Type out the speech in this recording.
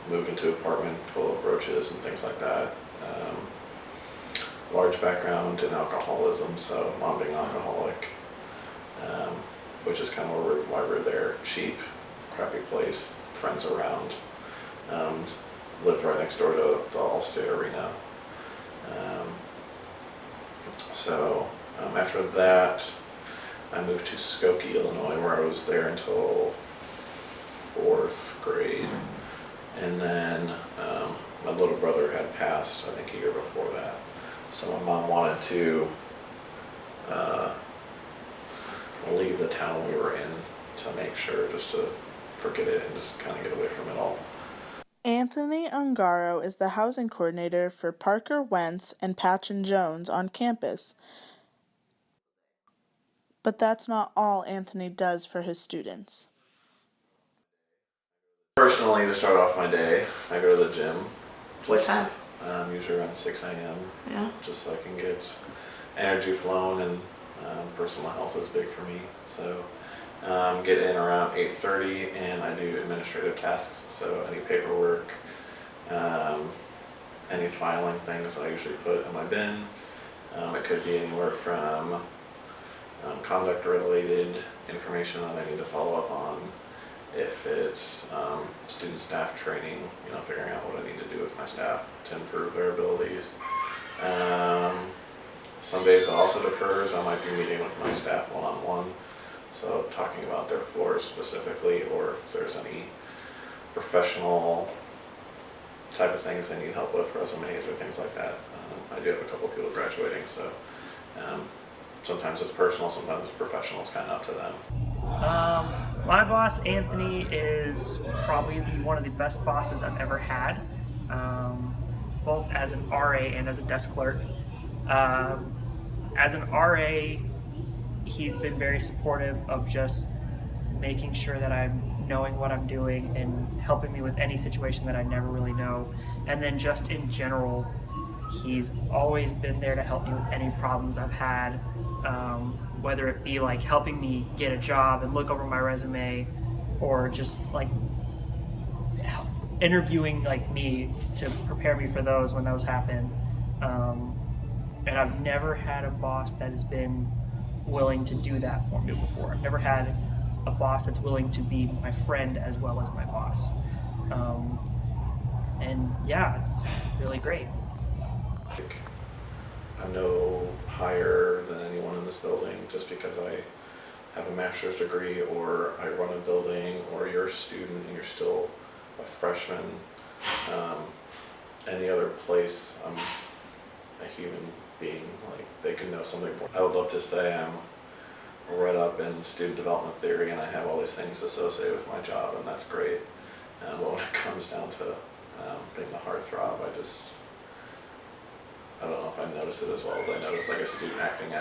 moved into an apartment full of roaches and things like that. Large background in alcoholism, so mom being an alcoholic, which is kind of why we're there. Cheap, crappy place, friends around. Lived right next door to the All-State Arena. After that, I moved to Skokie, Illinois, where I was there until 4th grade. And then my little brother had passed, I think, a year before that. So my mom wanted to leave the town we were in to make sure, just to forget it and just kind of get away from it all. Anthony Ungaro is the housing coordinator for Parker Wentz and Patchen Jones on campus. But that's not all Anthony does for his students. Personally, to start off my day, I go to the gym. What time? Usually around 6 a.m. Yeah. Just so I can get energy flowing, and personal health is big for me. So get in around 8:30, and I do administrative tasks. So any paperwork, any filing things that I usually put in my bin. It could be anywhere from conduct related information that I need to follow up on. If it's student staff training, figuring out what I need to do with my staff to improve their abilities. Some days it also defers. I might be meeting with my staff one-on-one, so talking about their floors specifically, or if there's any professional type of things they need help with, resumes or things like that. I do have a couple people graduating, so sometimes it's personal, sometimes it's professional. It's kind of up to them. My boss, Anthony, is probably one of the best bosses I've ever had, both as an RA and as a desk clerk. As an RA, he's been very supportive of just making sure that I'm knowing what I'm doing and helping me with any situation that I never really know. And then just in general, he's always been there to help me with any problems I've had, whether it be like helping me get a job and look over my resume, or just like interviewing like me to prepare me for those when those happen. And I've never had a boss that has been willing to do that for me before. I've never had a boss that's willing to be my friend as well as my boss. And yeah, it's really great. I'm no higher than anyone in this building just because I have a master's degree, or I run a building, or you're a student and you're still a freshman. Any other place, I'm a human being. Like, they can know something more. I would love to say I'm read up in student development theory and I have all these things associated with my job, and that's great. But when it comes down to being the heartthrob, I don't know if I notice it as well as I notice like a student acting